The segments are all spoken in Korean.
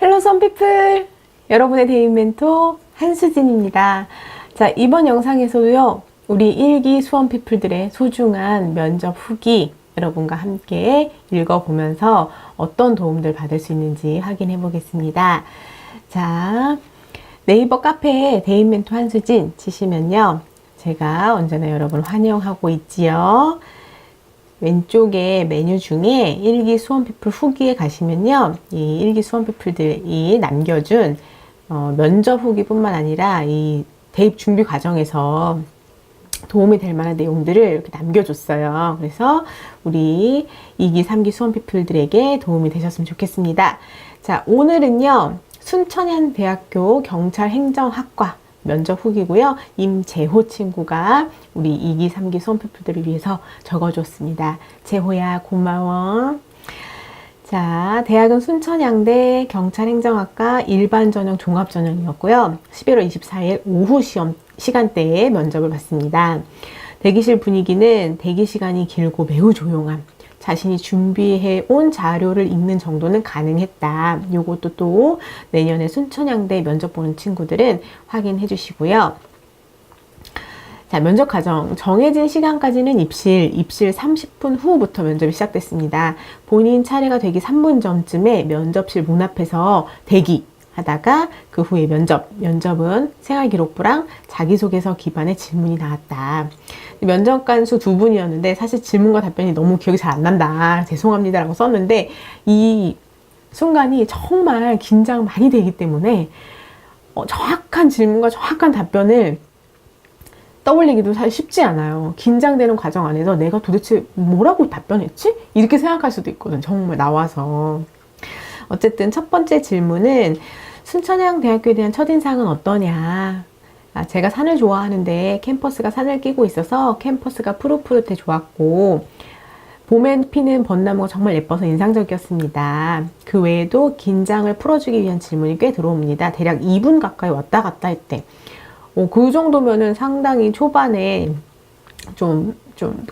헬로 썬피플! 여러분의 대인 멘토 한수진입니다. 자, 이번 영상에서도요, 우리 1기 수험피플들의 소중한 면접 후기 여러분과 함께 읽어보면서 어떤 도움들 받을 수 있는지 확인해 보겠습니다. 자, 네이버 카페에 대인 멘토 한수진 치시면요, 제가 언제나 여러분 환영하고 있지요. 왼쪽에 메뉴 중에 1기 수험피플 후기에 가시면요, 이 1기 수험피플들이 남겨준 면접 후기뿐만 아니라 이 대입 준비 과정에서 도움이 될 만한 내용들을 이렇게 남겨줬어요. 그래서 우리 2기, 3기 수험피플들에게 도움이 되셨으면 좋겠습니다. 자, 오늘은요, 순천향대학교 경찰행정학과 면접 후기고요. 임재호 친구가 우리 2기, 3기 수험피플들을 위해서 적어줬습니다. 재호야, 고마워. 자, 대학은 순천향대 경찰행정학과 일반전형 종합전형이었고요. 11월 24일 오후 시간대에 면접을 봤습니다. 대기실 분위기는 대기 시간이 길고 매우 조용함. 자신이 준비해 온 자료를 읽는 정도는 가능했다. 요것도 또 내년에 순천향대 면접 보는 친구들은 확인해 주시고요. 자, 면접 과정. 정해진 시간까지는 입실 30분 후부터 면접이 시작됐습니다. 본인 차례가 되기 3분 전쯤에 면접실 문 앞에서 대기 하다가 그 후에 면접은 생활기록부랑 자기소개서 기반의 질문이 나왔다. 면접관 수 2분이었는데 사실 질문과 답변이 너무 기억이 잘 안 난다. 죄송합니다 라고 썼는데 이 순간이 정말 긴장 많이 되기 때문에 정확한 질문과 정확한 답변을 떠올리기도 사실 쉽지 않아요. 긴장되는 과정 안에서 내가 도대체 뭐라고 답변했지? 이렇게 생각할 수도 있거든. 정말 나와서. 어쨌든 첫 번째 질문은 순천향대학교에 대한 첫인상은 어떠냐? 제가 산을 좋아하는데 캠퍼스가 산을 끼고 있어서 캠퍼스가 푸릇푸릇해 좋았고 봄에 피는 벚나무가 정말 예뻐서 인상적이었습니다. 그 외에도 긴장을 풀어주기 위한 질문이 꽤 들어옵니다. 대략 2분 가까이 왔다 갔다 했대. 그 정도면은 상당히 초반에 좀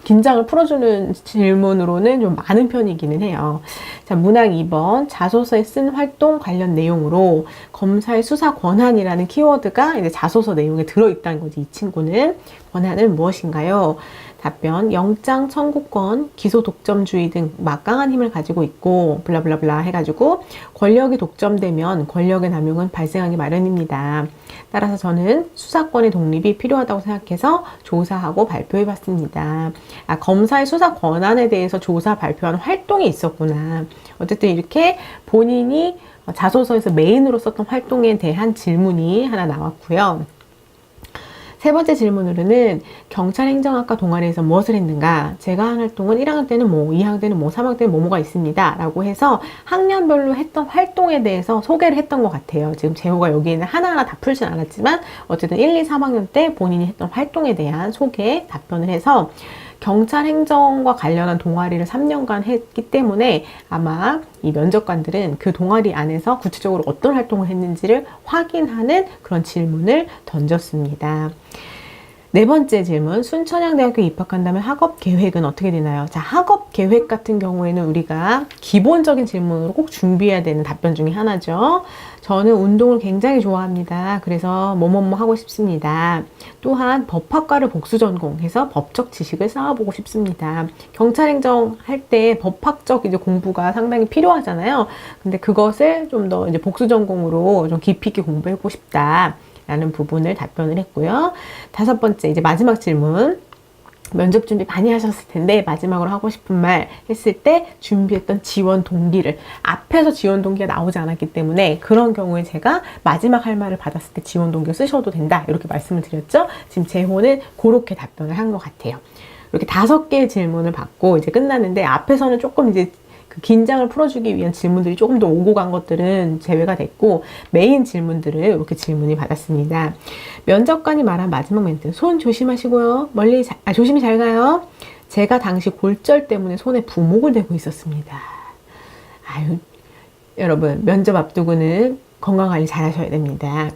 긴장을 풀어주는 질문으로는 좀 많은 편이기는 해요. 자, 문항 2번. 자소서에 쓴 활동 관련 내용으로 검사의 수사 권한이라는 키워드가 이제 자소서 내용에 들어있다는 거지. 이 친구는 권한은 무엇인가요? 답변, 영장 청구권, 기소 독점주의 등 막강한 힘을 가지고 있고 블라블라블라 해가지고 권력이 독점되면 권력의 남용은 발생하기 마련입니다. 따라서 저는 수사권의 독립이 필요하다고 생각해서 조사하고 발표해봤습니다. 검사의 수사 권한에 대해서 조사 발표하는 활동이 있었구나. 어쨌든 이렇게 본인이 자소서에서 메인으로 썼던 활동에 대한 질문이 하나 나왔고요. 세 번째 질문으로는 경찰행정학과 동아리에서 무엇을 했는가? 제가 한 활동은 1학년 때는 뭐, 2학년 때는 뭐, 3학년 때는 뭐뭐가 있습니다. 라고 해서 학년별로 했던 활동에 대해서 소개를 했던 것 같아요. 지금 재호가 여기에는 하나하나 다 풀진 않았지만 어쨌든 1, 2, 3학년 때 본인이 했던 활동에 대한 소개, 답변을 해서 경찰행정과 관련한 동아리를 3년간 했기 때문에 아마 이 면접관들은 그 동아리 안에서 구체적으로 어떤 활동을 했는지를 확인하는 그런 질문을 던졌습니다. 네 번째 질문, 순천향대학교에 입학한다면 학업 계획은 어떻게 되나요? 자, 학업 계획 같은 경우에는 우리가 기본적인 질문으로 꼭 준비해야 되는 답변 중에 하나죠. 저는 운동을 굉장히 좋아합니다. 그래서 뭐뭐뭐 하고 싶습니다. 또한 법학과를 복수 전공해서 법적 지식을 쌓아보고 싶습니다. 경찰행정 할 때 법학적 이제 공부가 상당히 필요하잖아요. 근데 그것을 좀 더 이제 복수 전공으로 좀 깊이 있게 공부해보고 싶다. 라는 부분을 답변을 했고요. 다섯 번째, 이제 마지막 질문. 면접 준비 많이 하셨을 텐데 마지막으로 하고 싶은 말 했을 때 준비했던 지원 동기를 앞에서 지원 동기가 나오지 않았기 때문에 그런 경우에 제가 마지막 할 말을 받았을 때 지원 동기를 쓰셔도 된다 이렇게 말씀을 드렸죠. 지금 재호는 그렇게 답변을 한 것 같아요. 이렇게 5개의 질문을 받고 이제 끝났는데 앞에서는 조금 이제 그 긴장을 풀어주기 위한 질문들이 조금 더 오고 간 것들은 제외가 됐고 메인 질문들을 이렇게 질문이 받았습니다. 면접관이 말한 마지막 멘트, 손 조심하시고요. 조심히 잘 가요. 제가 당시 골절 때문에 손에 부목을 대고 있었습니다. 아유, 여러분 면접 앞두고는 건강관리 잘 하셔야 됩니다.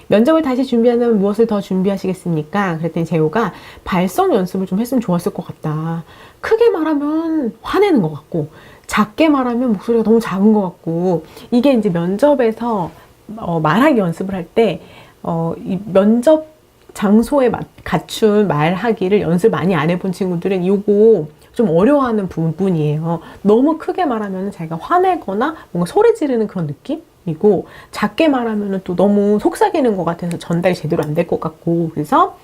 면접을 다시 준비한다면 무엇을 더 준비하시겠습니까? 그랬더니 재호가 발성 연습을 좀 했으면 좋았을 것 같다. 크게 말하면 화내는 것 같고 작게 말하면 목소리가 너무 작은 것 같고, 이게 이제 면접에서 말하기 연습을 할 때, 이 면접 장소에 갖춘 말하기를 연습 많이 안 해본 친구들은 요거 좀 어려워하는 부분이에요. 너무 크게 말하면 자기가 화내거나 뭔가 소리 지르는 그런 느낌이고, 작게 말하면 또 너무 속삭이는 것 같아서 전달이 제대로 안 될 것 같고, 그래서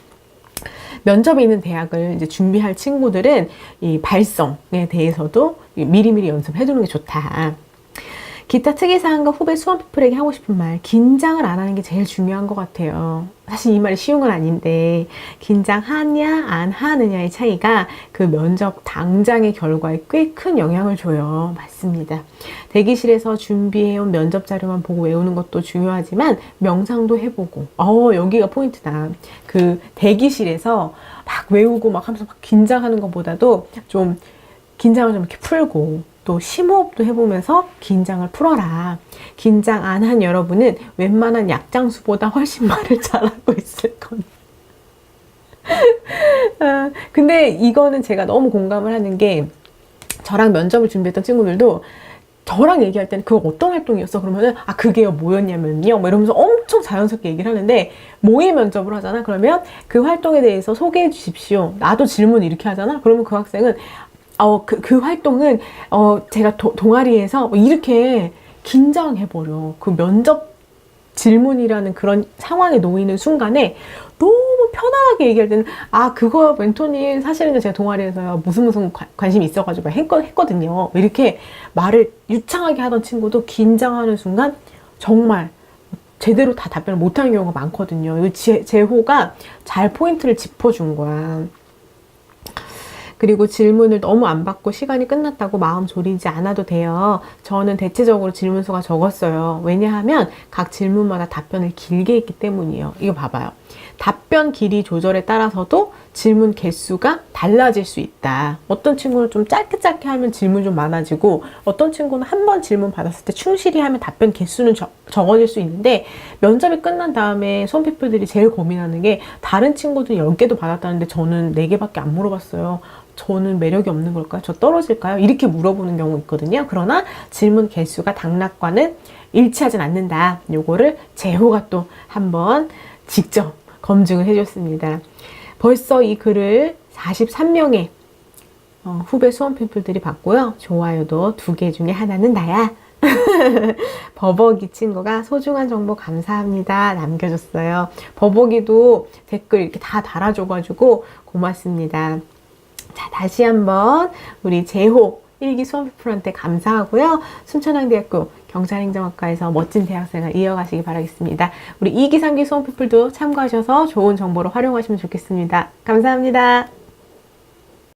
면접에 있는 대학을 이제 준비할 친구들은 이 발성에 대해서도 미리미리 연습해 두는 게 좋다. 기타 특이사항과 후배 수험피플에게 하고 싶은 말, 긴장을 안 하는 게 제일 중요한 것 같아요. 사실 이 말이 쉬운 건 아닌데, 긴장하냐 안 하느냐의 차이가 그 면접 당장의 결과에 꽤 큰 영향을 줘요. 맞습니다. 대기실에서 준비해온 면접 자료만 보고 외우는 것도 중요하지만 명상도 해보고, 여기가 포인트다. 그 대기실에서 막 외우고 막 하면서 막 긴장하는 것보다도 좀 긴장을 좀 이렇게 풀고, 또 심호흡도 해보면서 긴장을 풀어라. 긴장 안 한 여러분은 웬만한 약장수보다 훨씬 말을 잘하고 있을 겁니다. 근데 이거는 제가 너무 공감을 하는 게, 저랑 면접을 준비했던 친구들도 저랑 얘기할 때는 그거 어떤 활동이었어? 그러면은 그게요 뭐였냐면요 뭐 이러면서 엄청 자연스럽게 얘기를 하는데, 모의 면접을 하잖아. 그러면 그 활동에 대해서 소개해 주십시오. 나도 질문 이렇게 하잖아. 그러면 그 학생은 그 활동은, 제가 동아리에서 뭐 이렇게 긴장해버려. 그 면접 질문이라는 그런 상황에 놓이는 순간에 너무 편안하게 얘기할 때는, 그거 멘토님 사실은 제가 동아리에서요, 무슨 관심이 있어가지고 했거든요. 이렇게 말을 유창하게 하던 친구도 긴장하는 순간 정말 제대로 다 답변을 못하는 경우가 많거든요. 이 제호가 잘 포인트를 짚어준 거야. 그리고 질문을 너무 안 받고 시간이 끝났다고 마음 졸이지 않아도 돼요. 저는 대체적으로 질문수가 적었어요. 왜냐하면 각 질문마다 답변을 길게 했기 때문이에요. 이거 봐봐요. 답변 길이 조절에 따라서도 질문 개수가 달라질 수 있다. 어떤 친구는 좀 짧게 하면 질문 좀 많아지고, 어떤 친구는 한 번 질문 받았을 때 충실히 하면 답변 개수는 적어질 수 있는데, 면접이 끝난 다음에 수험피플들이 제일 고민하는 게, 다른 친구들이 10개도 받았다는데 저는 4개밖에 안 물어봤어요. 저는 매력이 없는 걸까요? 저 떨어질까요? 이렇게 물어보는 경우 있거든요. 그러나 질문 개수가 당락과는 일치하진 않는다. 요거를 제호가 또 한번 직접 검증을 해줬습니다. 벌써 이 글을 43명의 후배 수험피플들이 봤고요. 좋아요도 2개 중에 하나는 나야. 버벅이 친구가 소중한 정보 감사합니다 남겨줬어요. 버벅이도 댓글 이렇게 다 달아줘가지고 고맙습니다. 자, 다시 한번 우리 제호 1기 수험피플한테 감사하고요. 순천향대학교 경찰행정학과에서 멋진 대학생활 이어가시기 바라겠습니다. 우리 2기, 3기 수험피플도 참고하셔서 좋은 정보로 활용하시면 좋겠습니다. 감사합니다.